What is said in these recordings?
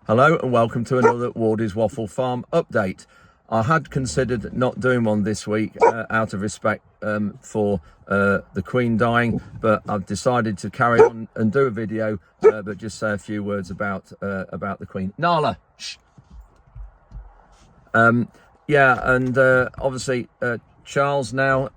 Hello and welcome to another Wardy's Waffle Farm update. I had considered not doing one this week out of respect for the Queen dying, but I've decided to carry on and do a video, but just say a few words about the Queen. Nala, shh. Obviously Charles now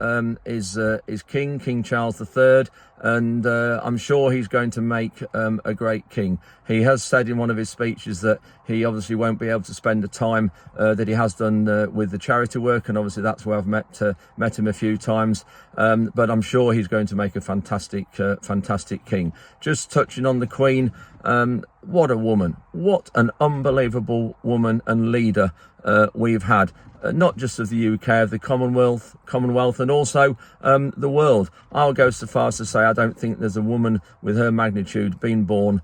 is King Charles III, and I'm sure he's going to make a great king. He has said in one of his speeches that he obviously won't be able to spend the time that he has done with the charity work, and obviously that's where I've met him a few times. But I'm sure he's going to make a fantastic king. Just touching on the Queen, what a woman! What an unbelievable woman and leader we've had. Not just of the UK, of the Commonwealth, and also the world. I'll go so far as to say I don't think there's a woman with her magnitude being born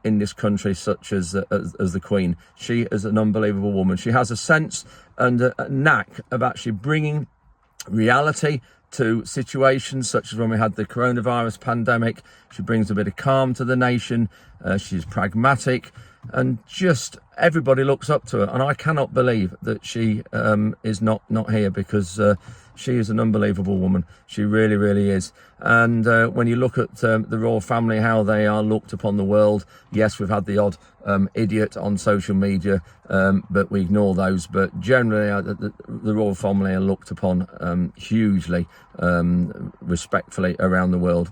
in this country such as the Queen. She is an unbelievable woman. She has a sense and a knack of actually bringing reality to situations such as when we had the coronavirus pandemic. She brings a bit of calm to the nation. She's pragmatic, and just everybody looks up to her, and I cannot believe that she is not here, because she is an unbelievable woman. She really is. And when you look at the royal family, how they are looked upon the world, yes, we've had the odd idiot on social media, but we ignore those. But generally the royal family are looked upon hugely respectfully around the world.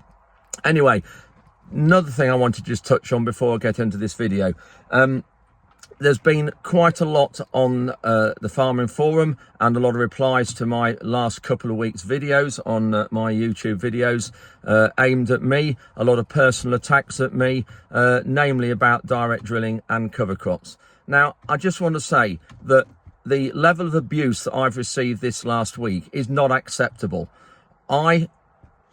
Anyway, another thing I want to just touch on before I get into this video. There's been quite a lot on the farming forum, and a lot of replies to my last couple of weeks videos on my YouTube videos aimed at me. A lot of personal attacks at me, namely about direct drilling and cover crops. Now, I just want to say that the level of abuse that I've received this last week is not acceptable. I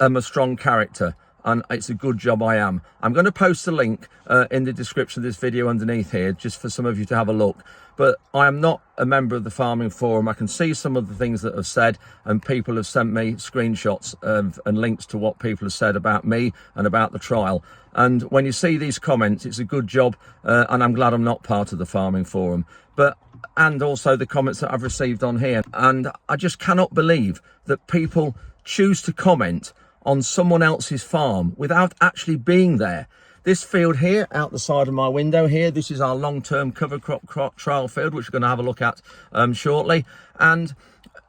am a strong character, and it's a good job I am. I'm going to post a link in the description of this video underneath here, just for some of you to have a look. But I am not a member of the farming forum. I can see some of the things that have said, and people have sent me screenshots and links to what people have said about me and about the trial. And when you see these comments, it's a good job, and I'm glad I'm not part of the farming forum. And also the comments that I've received on here. And I just cannot believe that people choose to comment on someone else's farm without actually being there. This field here, out the side of my window here, this is our long-term cover crop trial field, which we're going to have a look at shortly. And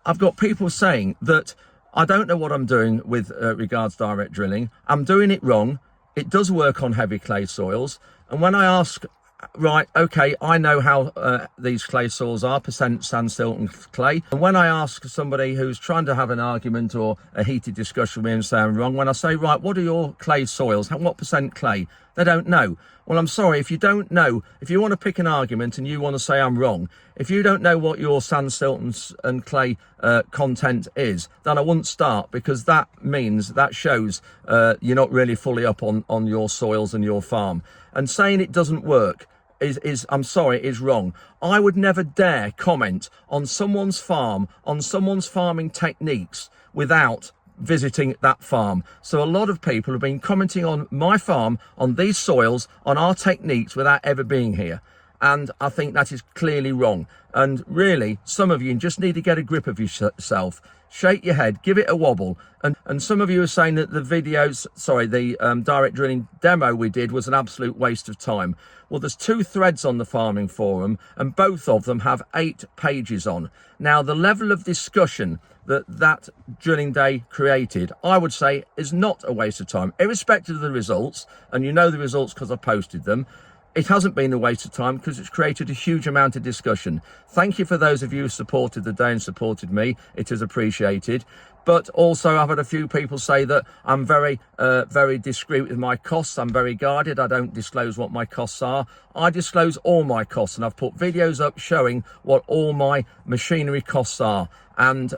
I've got people saying that I don't know what I'm doing with regards to direct drilling. I'm doing it wrong. It does work on heavy clay soils. And when I ask, right, okay, I know how these clay soils are, percent sand, silt and clay. And when I ask somebody who's trying to have an argument or a heated discussion with me and say I'm wrong, when I say, right, what are your clay soils? What percent clay? They don't know. Well, I'm sorry, if you don't know, if you want to pick an argument and you want to say I'm wrong, if you don't know what your sand, silt and clay content is, then I wouldn't start, because that means, that shows you're not really fully up on your soils and your farm. And saying it doesn't work I'm sorry, is wrong. I would never dare comment on someone's farm, on someone's farming techniques, without visiting that farm. So a lot of people have been commenting on my farm, on these soils, on our techniques, without ever being here. And I think that is clearly wrong. And really, some of you just need to get a grip of yourself. Shake your head, give it a wobble. And some of you are saying that the direct drilling demo we did was an absolute waste of time. Well, there's 2 threads on the farming forum, and both of them have 8 pages on. Now, the level of discussion that drilling day created, I would say, is not a waste of time, irrespective of the results. And you know the results because I posted them. It hasn't been a waste of time, because it's created a huge amount of discussion. Thank you for those of you who supported the day and supported me. It is appreciated. But also, I've had a few people say that I'm very discreet with my costs. I'm very guarded. I don't disclose what my costs are. I disclose all my costs, and I've put videos up showing what all my machinery costs are. And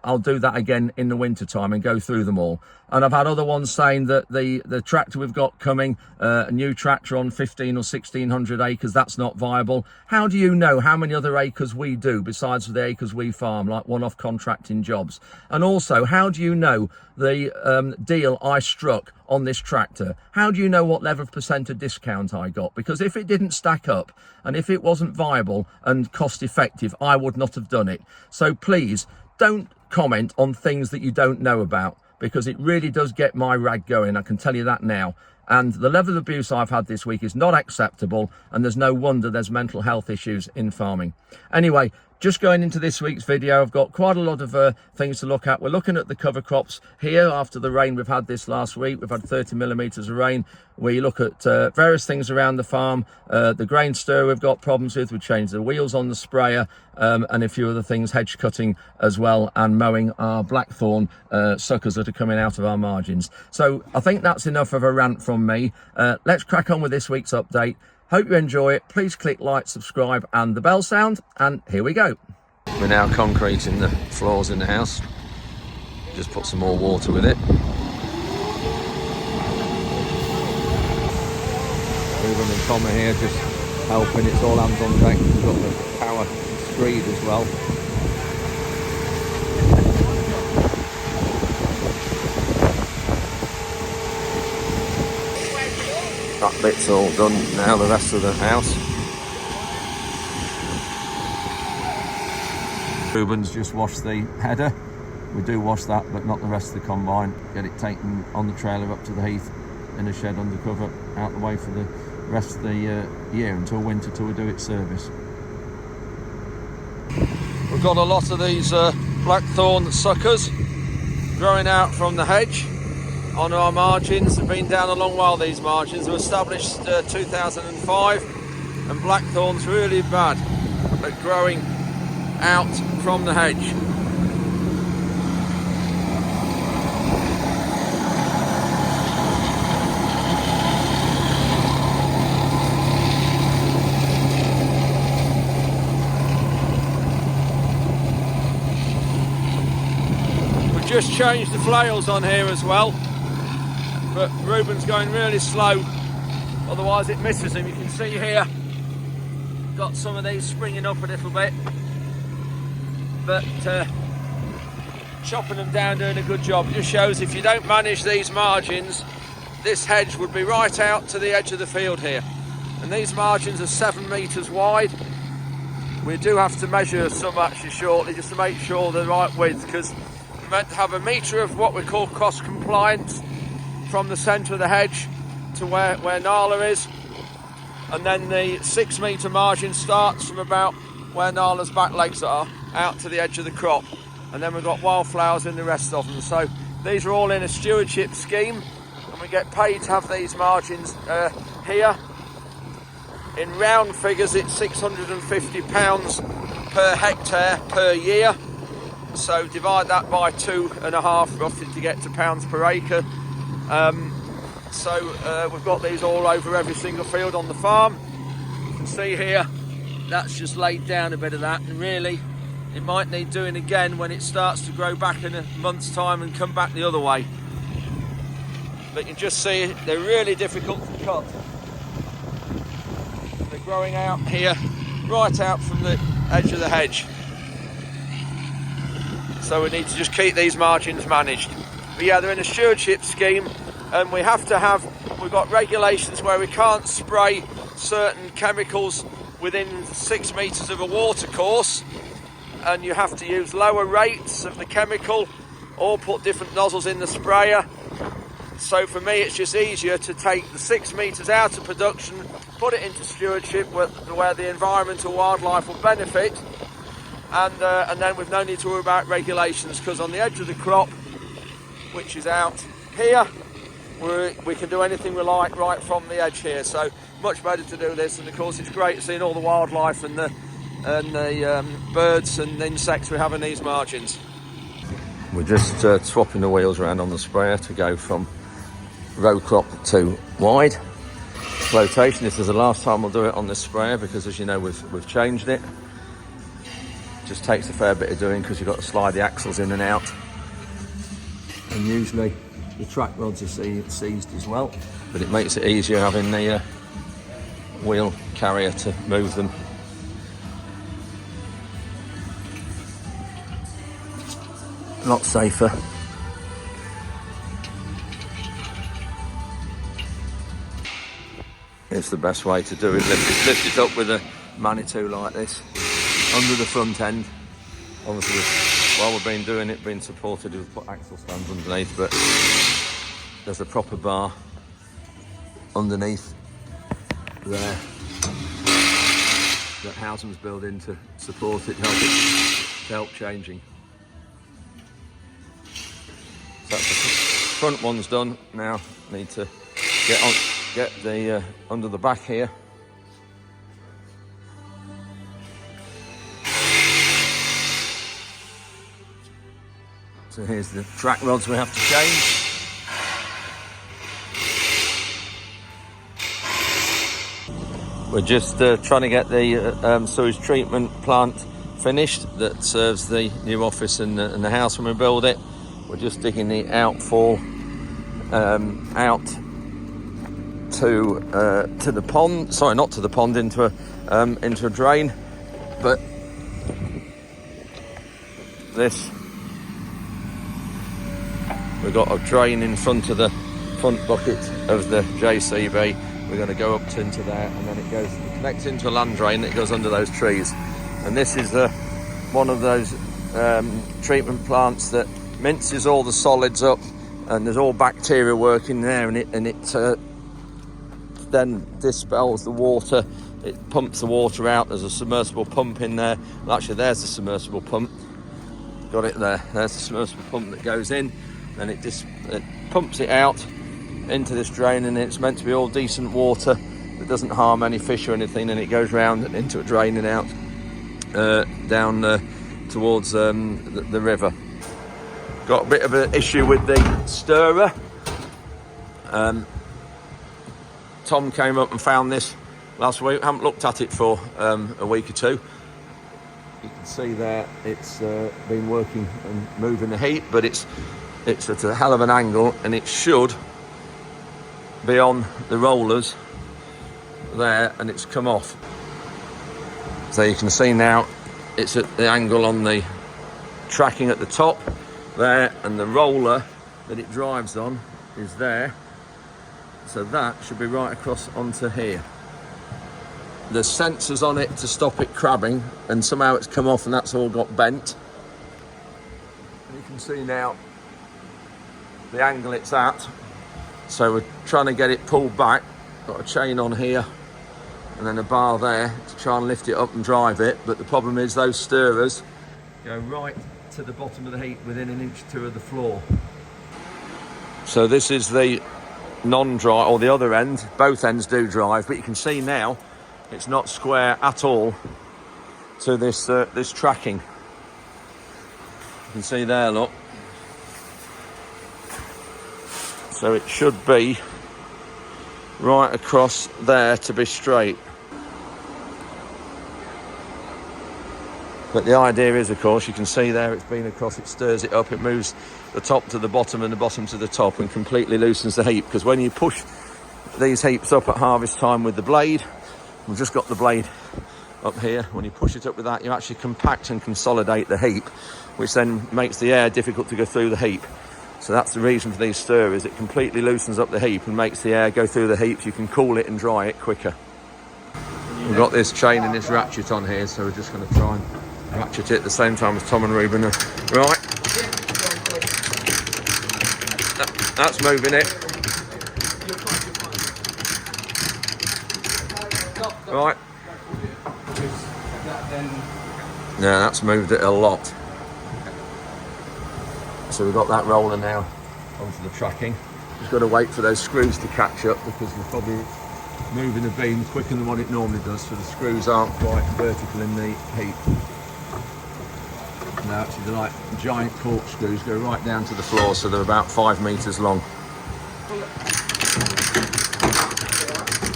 I'll do that again in the winter time and go through them all. And I've had other ones saying that the tractor we've got coming, a new tractor on 15 or 1600 acres, that's not viable. How do you know how many other acres we do besides the acres we farm, like one-off contracting jobs? And also, how do you know the deal I struck on this tractor? How do you know what level of percent of discount I got? Because if it didn't stack up and if it wasn't viable and cost effective, I would not have done it. So please don't comment on things that you don't know about, because it really does get my rag going, I can tell you that now. And the level of abuse I've had this week is not acceptable, and there's no wonder there's mental health issues in farming. Anyway, just going into this week's video, I've got quite a lot of things to look at. We're looking at the cover crops here after the rain we've had this last week. We've had 30 millimetres of rain. We look at various things around the farm. The grain stir we've got problems with. We changed the wheels on the sprayer, and a few other things, hedge cutting as well, and mowing our blackthorn suckers that are coming out of our margins. So I think that's enough of a rant from me. Let's crack on with this week's update. Hope you enjoy it. Please click like, subscribe and the bell sound, and here we go. We're now concreting the floors in the house. Just put some more water with it. Ruben and Tom are here just helping. It's all hands on deck. We've got the power screed as well. That bit's all done now, the rest of the house. Ruben's just washed the header. We do wash that, but not the rest of the combine. Get it taken on the trailer up to the heath in a shed under cover, out the way for the rest of the year until winter, till we do its service. We've got a lot of these blackthorn suckers growing out from the hedge on our margins. They've been down a long while, these margins. They were established 2005, and blackthorn's really bad at growing out from the hedge. We've just changed the flails on here as well, but Ruben's going really slow, otherwise it misses him. You can see here, got some of these springing up a little bit, but chopping them down, doing a good job. It just shows if you don't manage these margins, this hedge would be right out to the edge of the field here. And these margins are 7 metres wide. We do have to measure some actually shortly, just to make sure they're the right width, because we're meant to have a metre of what we call cross compliance from the centre of the hedge to where Nala is, and then the 6 metre margin starts from about where Nala's back legs are, out to the edge of the crop, and then we've got wildflowers in the rest of them. So these are all in a stewardship scheme, and we get paid to have these margins here. In round figures, it's £650 per hectare per year, so divide that by 2.5 roughly to get to pounds per acre. We've got these all over every single field on the farm. You can see here, that's just laid down a bit of that, and really it might need doing again when it starts to grow back in a month's time and come back the other way. But you can just see they're really difficult to cut. They're growing out here, right out from the edge of the hedge. So we need to just keep these margins managed. But yeah, they're in a stewardship scheme, and we've got regulations where we can't spray certain chemicals within 6 metres of a water course, and you have to use lower rates of the chemical or put different nozzles in the sprayer. So for me, it's just easier to take the 6 metres out of production, put it into stewardship where the environment or wildlife will benefit, and then we've no need to worry about regulations, because on the edge of the crop, which is out here, we can do anything we like right from the edge here. So much better to do this, and of course it's great seeing all the wildlife and the birds and insects we have in these margins. We're just swapping the wheels around on the sprayer to go from row crop to wide flotation. This is the last time we'll do it on this sprayer, because as you know we've changed it. Just takes a fair bit of doing, because you've got to slide the axles in and out, and usually the track rods are seized as well, but it makes it easier having the wheel carrier to move them. lot safer. It's the best way to do it. Lift it up with a Manitou like this under the front end. Obviously, while we've been doing it, being supported, we've put axle stands underneath, but there's a proper bar underneath there that Housen's built in to support it, to help changing. So that's the front one's done. Now need to get the under the back here. So here's the track rods we have to change. We're just trying to get the sewage treatment plant finished that serves the new office and the house when we build it. We're just digging the outfall out to the pond. Sorry, not to the pond, into a drain. But this, we've got a drain in front of the front bucket of the JCB. We're going to go up into there, and then it connects into a land drain that goes under those trees. And this is one of those treatment plants that minces all the solids up, and there's all bacteria working there, and it then dispels the water. It pumps the water out. There's a submersible pump in there. Well, actually, there's the submersible pump. Got it there. There's the submersible pump that goes in, and it pumps it out into this drain, and it's meant to be all decent water that doesn't harm any fish or anything, and it goes round into a drain and out down towards the river. Got a bit of an issue with the stirrer. Tom came up and found this last week. I haven't looked at it for a week or two. You can see there it's been working and moving the heat, but it's at a hell of an angle, and it should be on the rollers there, and it's come off. So you can see now it's at the angle on the tracking at the top there, and the roller that it drives on is there. So that should be right across onto here. There's sensors on it to stop it crabbing, and somehow it's come off, and that's all got bent. And you can see now the angle it's at. So we're trying to get it pulled back. Got a chain on here and then a bar there to try and lift it up and drive it. But the problem is those stirrers go right to the bottom of the heap, within an inch or two of the floor. So this is the non-dry, or the other end. Both ends do drive, but you can see now it's not square at all to this tracking. You can see there, look. So it should be right across there to be straight. But the idea is, of course, you can see there it's been across, it stirs it up, it moves the top to the bottom and the bottom to the top, and completely loosens the heap. Because when you push these heaps up at harvest time with the blade, we've just got the blade up here, when you push it up with that, you actually compact and consolidate the heap, which then makes the air difficult to go through the heap. So that's the reason for these stirrers. It completely loosens up the heap and makes the air go through the heap, so you can cool it and dry it quicker. We've got this chain and this ratchet on here, so we're just going to try and ratchet it at the same time as Tom and Ruben are. Right. That's moving it. Right. Yeah, that's moved it a lot. So we've got that roller now onto the tracking. Just got to wait for those screws to catch up, because we're probably moving the beam quicker than what it normally does, so the screws aren't quite vertical in the heap. Now actually they're like giant corkscrews, go right down to the floor, so they're about 5 metres long.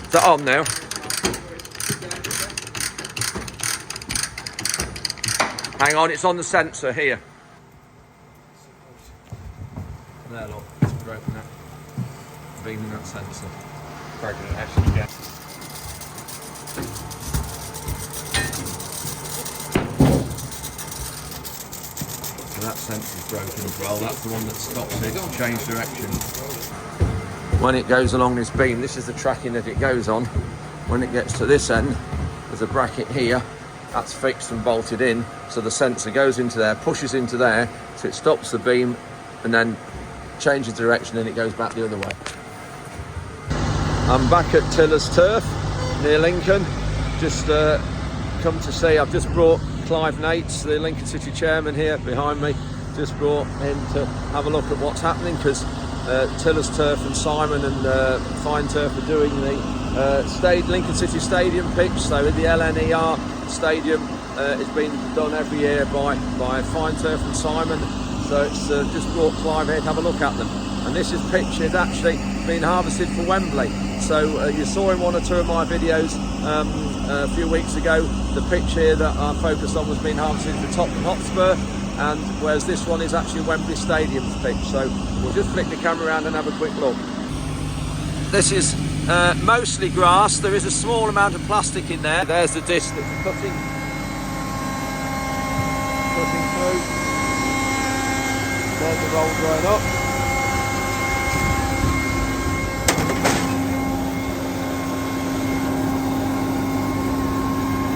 Is that on now? Hang on, it's on the sensor here. There, look, it's broken that beam in that sensor. Broken it, actually, yeah. So that's sensor's broken as well. That's the one that stops it to change direction. When it goes along this beam, this is the tracking that it goes on. When it gets to this end, there's a bracket here. That's fixed and bolted in. So the sensor goes into there, pushes into there, so it stops the beam and then changes direction and it goes back the other way. I'm back at Tiller's Turf near Lincoln. Just come to see, I've just brought Clive Nates, the Lincoln City chairman here behind me, just brought in to have a look at what's happening, because Tiller's Turf and Simon and Fine Turf are doing the Lincoln City Stadium pitch. So the LNER Stadium is being done every year by Fine Turf and Simon. So it's just brought Clive here to have a look at them. And this pitch is actually being harvested for Wembley. So you saw in one or two of my videos a few weeks ago, the pitch here that I focused on was being harvested for Tottenham Hotspur, and whereas this one is actually Wembley Stadium's pitch. So we'll just flick the camera around and have a quick look. This is mostly grass. There is a small amount of plastic in there. There's the disc that's cutting through. There's the roll going up.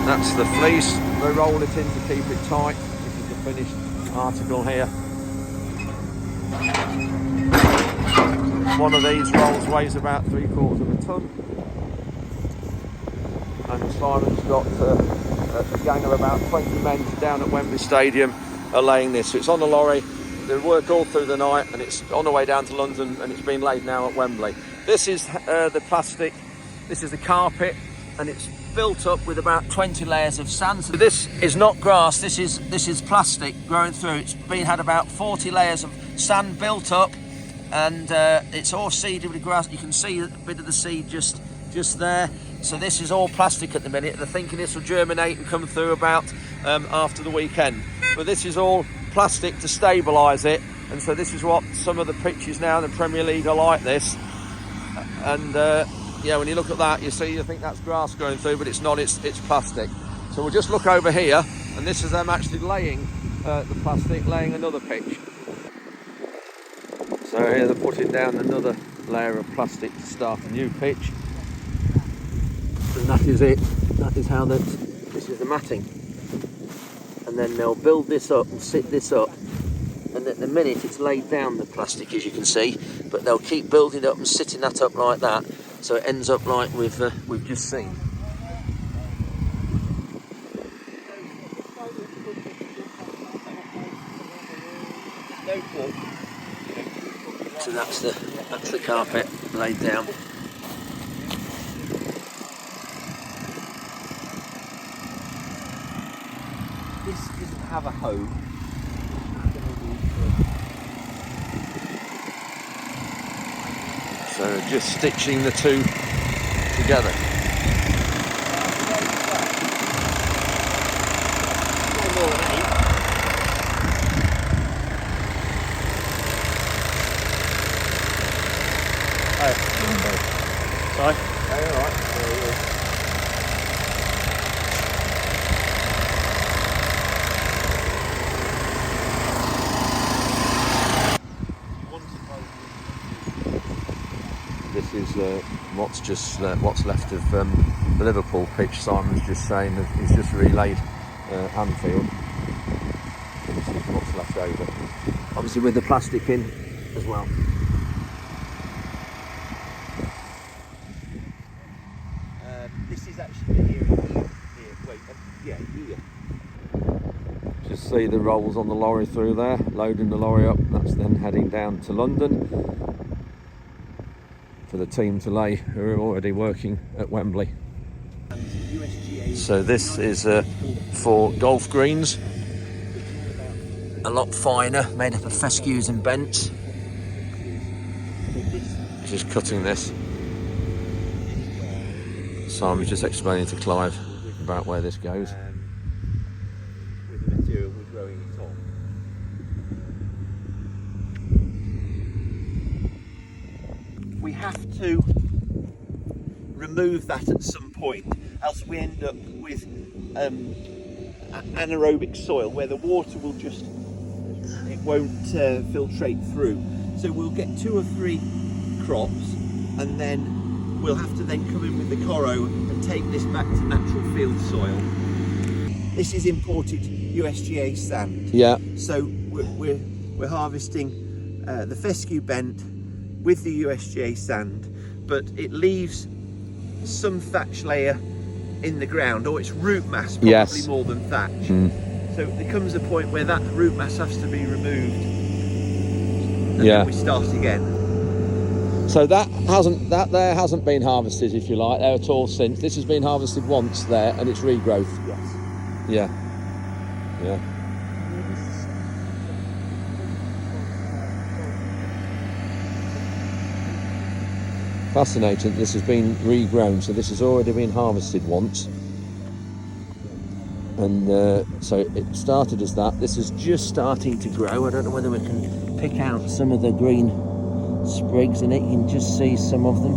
That's the fleece. They roll it in to keep it tight. This is the finished article here. One of these rolls weighs about 3/4 of a tonne. And Simon's got a gang of about 20 men down at Wembley Stadium are laying this. So it's on a lorry. They work all through the night and it's on the way down to London, and it's been laid now at Wembley. This is the plastic. This is the carpet, and it's built up with about 20 layers of sand. So this is not grass, this is plastic growing through. It's had about 40 layers of sand built up, and it's all seeded with grass. You can see a bit of the seed just there. So this is all plastic at the minute. They're thinking this will germinate and come through about after the weekend. But this is all plastic to stabilise it, and so this is what some of the pitches now in the Premier League are like this. And yeah, when you look at that, you think that's grass going through, but it's not, it's plastic. So we'll just look over here, and this is them actually laying the plastic, laying another pitch. So here they're putting down another layer of plastic to start a new pitch. And that is it. That is how this is the matting. And then they'll build this up and sit this up. And at the minute it's laid down, the plastic, as you can see, but they'll keep building it up and sitting that up like that. So it ends up like we've just seen. So that's the carpet laid down. This doesn't have a home. So just stitching the two together. Sorry? Oh, all right. This is what's left of the Liverpool pitch. Simon's just saying that he's just relayed Anfield. This is what's left over. Obviously with the plastic in as well. This is actually here. Wait, yeah, here. Just see the rolls on the lorry through there, loading the lorry up. That's then heading down to London for the team to lay, who are already working at Wembley. So this is for golf greens, a lot finer, made up of fescues and bents. Just cutting this. Simon's just explaining to Clive about where this goes. With the material we're growing it on. We have to remove that at some point, else we end up with anaerobic soil where the water will just it won't filtrate through. So we'll get 2 or 3 crops, and then we'll have to then come in with the corrow and take this back to natural field soil. This is imported USGA sand. Yeah. So we're harvesting the fescue bent with the USGA sand, but it leaves some thatch layer in the ground, or its root mass, probably Yes. more than thatch. So there comes a point where that root mass has to be removed, and then we start again. So that there hasn't been harvested, if you like, there at all since. This has been harvested once there, and it's regrowth. Yes. Yeah. Yeah. Fascinating. This has been regrown, so this has already been harvested once. And so it started as that. This is just starting to grow. I don't know whether we can pick out some of the green sprigs in it. You can just see some of them.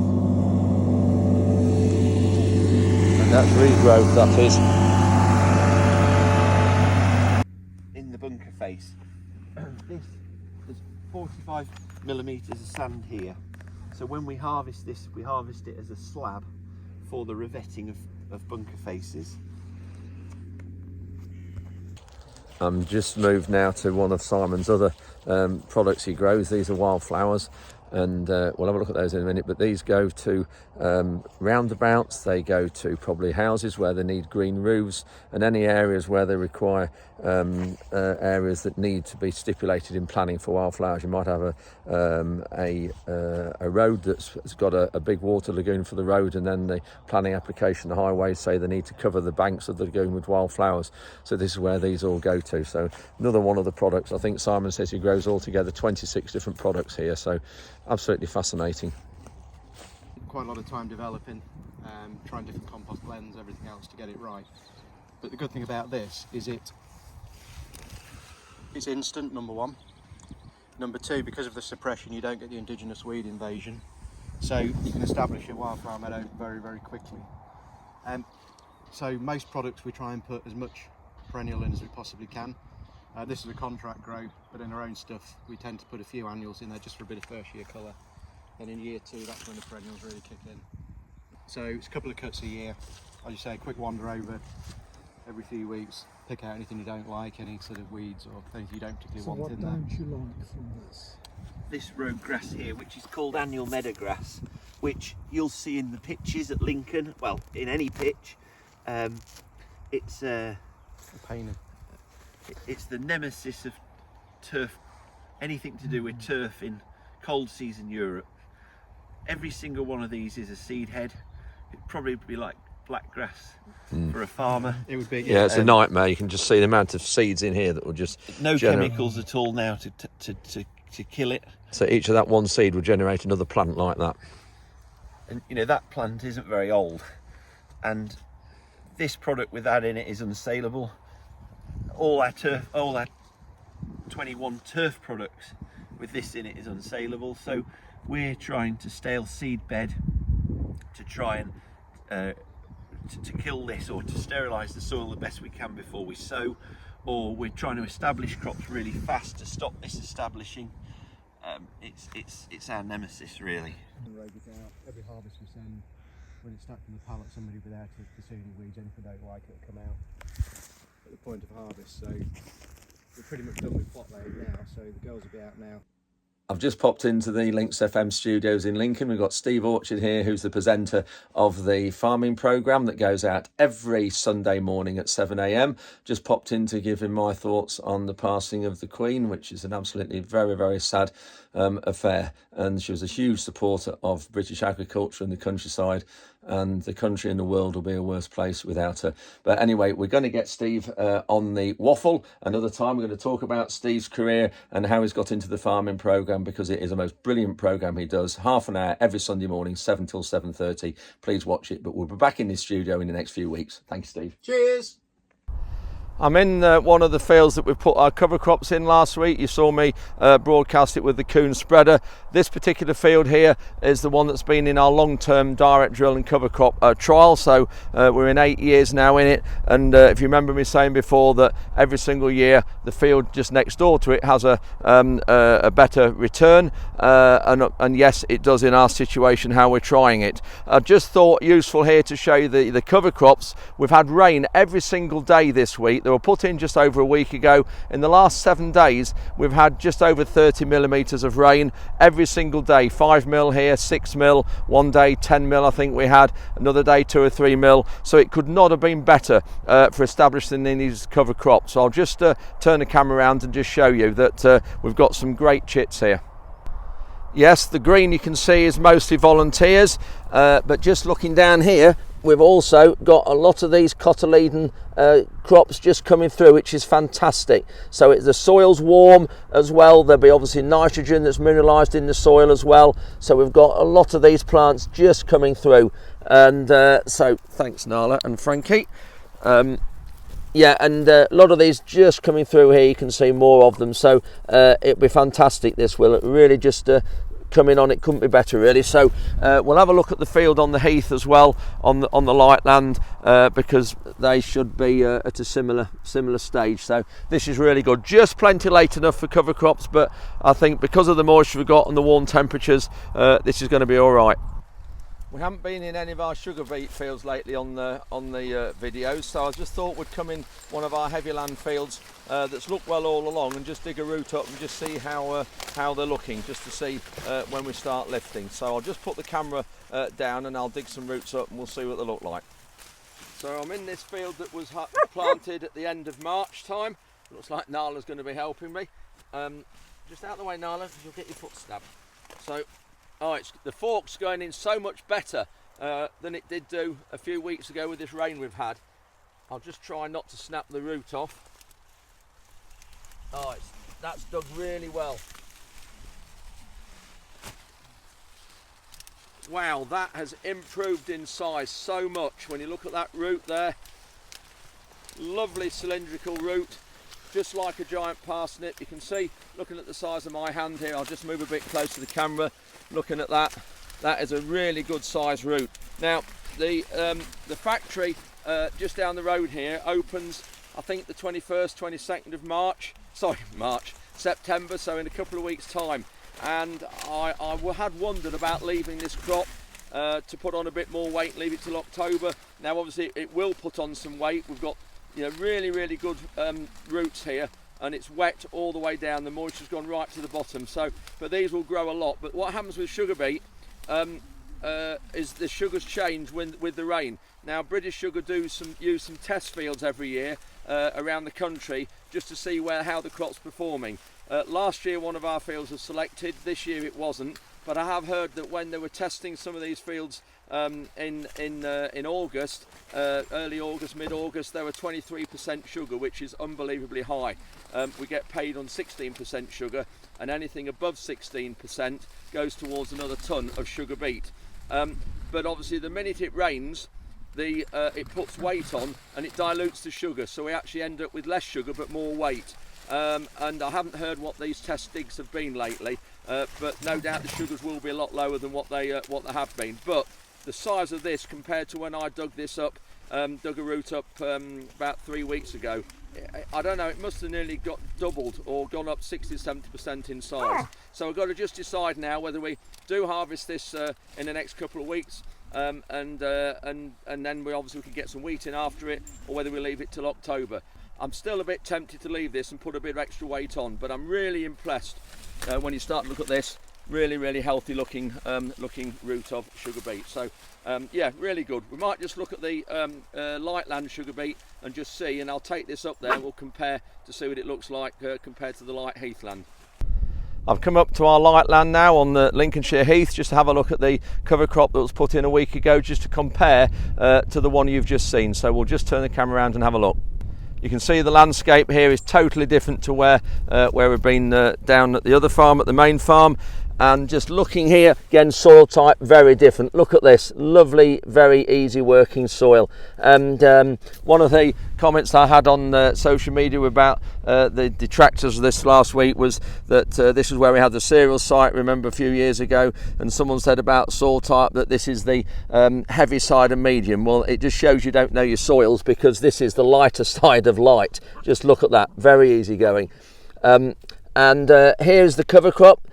And that's regrowth, that is. In the bunker face, there's 45 millimetres of sand here. So when we harvest this, we harvest it as a slab for the revetting of bunker faces. I'm just moved now to one of Simon's other products he grows. These are wildflowers, and we'll have a look at those in a minute, but these go to roundabouts, they go to probably houses where they need green roofs, and any areas where they require areas that need to be stipulated in planning for wildflowers. You might have a road that's got a big water lagoon for the road, and then the planning application, the highways say they need to cover the banks of the lagoon with wildflowers. So this is where these all go to. So another one of the products. I think Simon says he grows altogether 26 different products here, so absolutely fascinating. Quite a lot of time developing, trying different compost blends, everything else to get it right. But the good thing about this is it's instant, number one. Number two, because of the suppression, you don't get the indigenous weed invasion, so you can establish a wildflower meadow very, very quickly. So most products we try and put as much perennial in as we possibly can. This is a contract grow, but in our own stuff we tend to put a few annuals in there just for a bit of first year colour. Then in year 2, that's when the perennials really kick in. So it's a couple of cuts a year. As you say, a quick wander over every few weeks, pick out anything you don't like, any sort of weeds or anything you don't particularly want in there. So what don't you like from this? This road grass here, which is called annual meadowgrass, which you'll see in the pitches at Lincoln, well, in any pitch. It's A pain. it's the nemesis of turf, anything to do with turf in cold season Europe. Every single one of these is a seed head. It'd probably be like black grass for a farmer. It would be, Yeah, it's a nightmare. You can just see the amount of seeds in here that will just No generate. chemicals at all now to kill it. So each of that one seed will generate another plant like that. And you know, that plant isn't very old, and this product with that in it is unsaleable. All our 21 turf products with this in it is unsaleable. So we're trying to stale seed bed to try and to kill this, or to sterilise the soil the best we can before we sow, or we're trying to establish crops really fast to stop this establishing. It's our nemesis, really. Every harvest we send, when it's stacked on the pallet, somebody will be there to see any weeds, anything they don't like, it'll come out at the point of harvest. So we're pretty much done with plot laying now, so the girls will be out now. I've just popped into the Links FM studios in Lincoln. We've got Steve Orchard here, who's the presenter of the farming programme that goes out every Sunday morning at 7 a.m. Just popped in to give him my thoughts on the passing of the Queen, which is an absolutely very, very sad affair. And she was a huge supporter of British agriculture and the countryside, and the country and the world will be a worse place without her. But anyway, we're going to get Steve on the waffle another time. We're going to talk about Steve's career and how he's got into the farming programme, because it is the most brilliant programme he does. Half an hour every Sunday morning, 7 till 7:30. Please watch it. But we'll be back in the studio in the next few weeks. Thanks, Steve. Cheers. I'm in one of the fields that we put our cover crops in last week. You saw me broadcast it with the coon spreader. This particular field here is the one that's been in our long-term direct drill and cover crop trial. So we're in 8 years now in it, and if you remember me saying before that every single year the field just next door to it has a better return, and yes, it does in our situation how we're trying it. I just thought useful here to show you the cover crops. We've had rain every single day this week. They were put in just over a week ago. In the last 7 days we've had just over 30 millimetres of rain every single day. 5 mil here, 6 mil one day, 10 mil I think we had, another day 2 or 3 mil. So it could not have been better for establishing these cover crops. So I'll just turn the camera around and just show you that we've got some great chits here. Yes, the green you can see is mostly volunteers, but just looking down here we've also got a lot of these cotyledon crops just coming through, which is fantastic. So the soil's warm as well. There'll be obviously nitrogen that's mineralised in the soil as well. So we've got a lot of these plants just coming through, and so thanks Nala and Frankie. Yeah, and a lot of these just coming through here. You can see more of them, so it'll be fantastic. This will really just coming on, it couldn't be better really. So we'll have a look at the field on the heath as well, on the light land, because they should be at a similar stage. So this is really good, just plenty late enough for cover crops, but I think because of the moisture we've got and the warm temperatures, this is going to be all right. We haven't been in any of our sugar beet fields lately on the videos, so I just thought we'd come in one of our heavy land fields that's looked well all along and just dig a root up and just see how they're looking, just to see when we start lifting. So I'll just put the camera down and I'll dig some roots up and we'll see what they look like. So I'm in this field that was planted at the end of March time. Looks like Nala's going to be helping me. Just out of the way, Nala, because you'll get your foot stabbed. So. Oh, the fork's going in so much better than it did do a few weeks ago with this rain we've had. I'll just try not to snap the root off. Oh, that's dug really well. Wow, that has improved in size so much when you look at that root there. Lovely cylindrical root, just like a giant parsnip. You can see, looking at the size of my hand here, I'll just move a bit closer to the camera. Looking at that, that is a really good size root. Now the factory just down the road here opens, I think, the 21st, 22nd of September, so in a couple of weeks time. And I had wondered about leaving this crop to put on a bit more weight, leave it till October. Now obviously it will put on some weight. We've got, you know, really good roots here, and it's wet all the way down. The moisture's gone right to the bottom, so but these will grow a lot. But what happens with sugar beet is the sugars change with the rain. Now British Sugar use some test fields every year around the country just to see how the crop's performing. Last year one of our fields was selected, this year it wasn't, but I have heard that when they were testing some of these fields in August, early August, mid-August, there were 23% sugar, which is unbelievably high. We get paid on 16% sugar, and anything above 16% goes towards another ton of sugar beet. But obviously the minute it rains, it puts weight on and it dilutes the sugar, so we actually end up with less sugar but more weight. And I haven't heard what these test digs have been lately, but no doubt the sugars will be a lot lower than what they have been. But the size of this compared to when I dug this up, dug a root up about 3 weeks ago, I don't know, it must have nearly got doubled or gone up 60-70% in size. So we've got to just decide now whether we do harvest this in the next couple of weeks, and then we obviously can get some wheat in after it, or whether we leave it till October. I'm still a bit tempted to leave this and put a bit of extra weight on, but I'm really impressed when you start to look at this. Really healthy looking root of sugar beet. So yeah, really good. We might just look at the light land sugar beet and just see, and I'll take this up there and we'll compare to see what it looks like compared to the light heathland. I've come up to our light land now on the Lincolnshire Heath just to have a look at the cover crop that was put in a week ago, just to compare to the one you've just seen. So we'll just turn the camera around and have a look. You can see the landscape here is totally different to where we've been down at the other farm, at the main farm. And just looking here, again, soil type very different. Look at this, lovely, very easy working soil. And one of the comments I had on social media about the detractors of this last week was that this is where we had the cereal site, remember, a few years ago, and someone said about soil type that this is the heavy side and medium. Well, it just shows you don't know your soils, because this is the lighter side of light. Just look at that, very easy going. And here's the cover crop.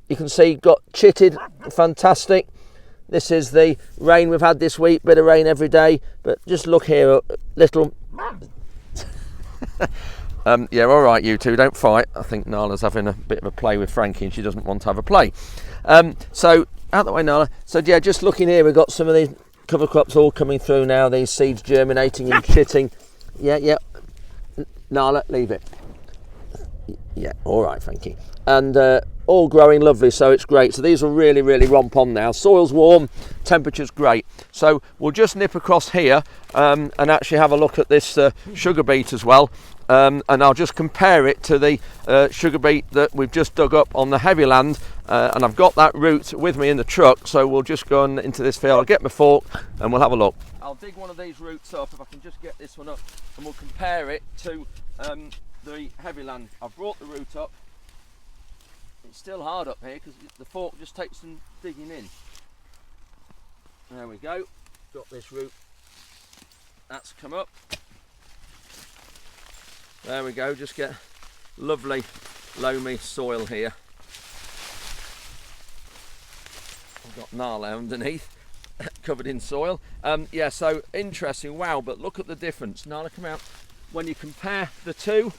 You can see got chitted, fantastic. This is the rain we've had this week, bit of rain every day, but just look here, little... yeah, all right, you two, don't fight. I think Nala's having a bit of a play with Frankie and she doesn't want to have a play. So, out the way, Nala. So, yeah, just looking here, we've got some of these cover crops all coming through now, these seeds germinating and chitting. Yeah. Nala, leave it. Yeah, all right, Frankie. And all growing lovely, so it's great. So these will really, really romp on now. Soil's warm, temperature's great. So we'll just nip across here and actually have a look at this sugar beet as well. And I'll just compare it to the sugar beet that we've just dug up on the heavy land. And I've got that root with me in the truck, so we'll just go into this field. I'll get my fork and we'll have a look. I'll dig one of these roots up, if I can just get this one up, and we'll compare it to the heavy land. I've brought the root up. It's still hard up here because the fork just takes some digging in. There we go, got this root, that's come up. There we go, just get lovely loamy soil here. I've got Nala underneath, covered in soil. Yeah, so interesting, wow, but look at the difference. Nala, come out. When you compare the two,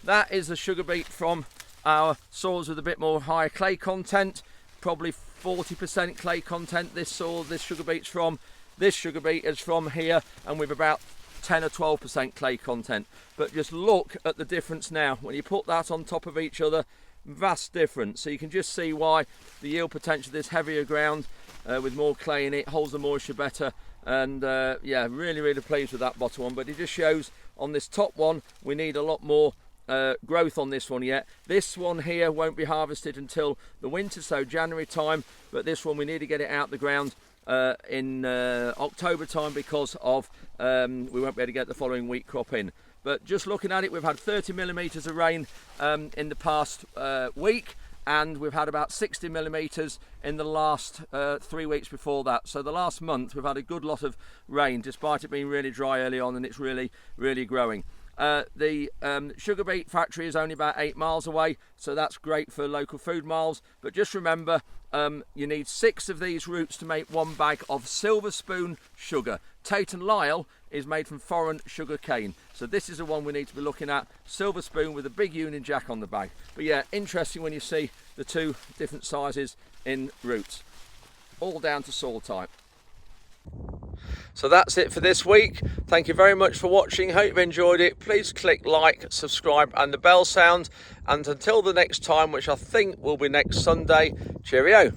that is a sugar beet from our soils with a bit more higher clay content, probably 40% clay content. This soil, this sugar beet's from, this sugar beet is from here, and with about 10 or 12% clay content. But just look at the difference now. When you put that on top of each other, vast difference. So you can just see why the yield potential of this heavier ground with more clay in it holds the moisture better. And yeah, really pleased with that bottom one. But it just shows on this top one we need a lot more growth on this one yet. This one here won't be harvested until the winter, so January time, but this one we need to get it out the ground in October time, because of we won't be able to get the following wheat crop in. But just looking at it, we've had 30 millimetres of rain in the past week, and we've had about 60 millimetres in the last 3 weeks before that. So the last month we've had a good lot of rain, despite it being really dry early on, and it's really growing. The sugar beet factory is only about 8 miles away, so that's great for local food miles. But just remember, you need 6 of these roots to make 1 bag of silver spoon sugar. Tate and Lyle is made from foreign sugar cane, so this is the one we need to be looking at. Silver spoon with a big Union Jack on the bag. But yeah, interesting when you see the 2 different sizes in roots, all down to soil type. So that's it for this week. Thank you very much for watching. Hope you've enjoyed it. Please click like, subscribe and the bell sound. And until the next time, which I think will be next Sunday, cheerio.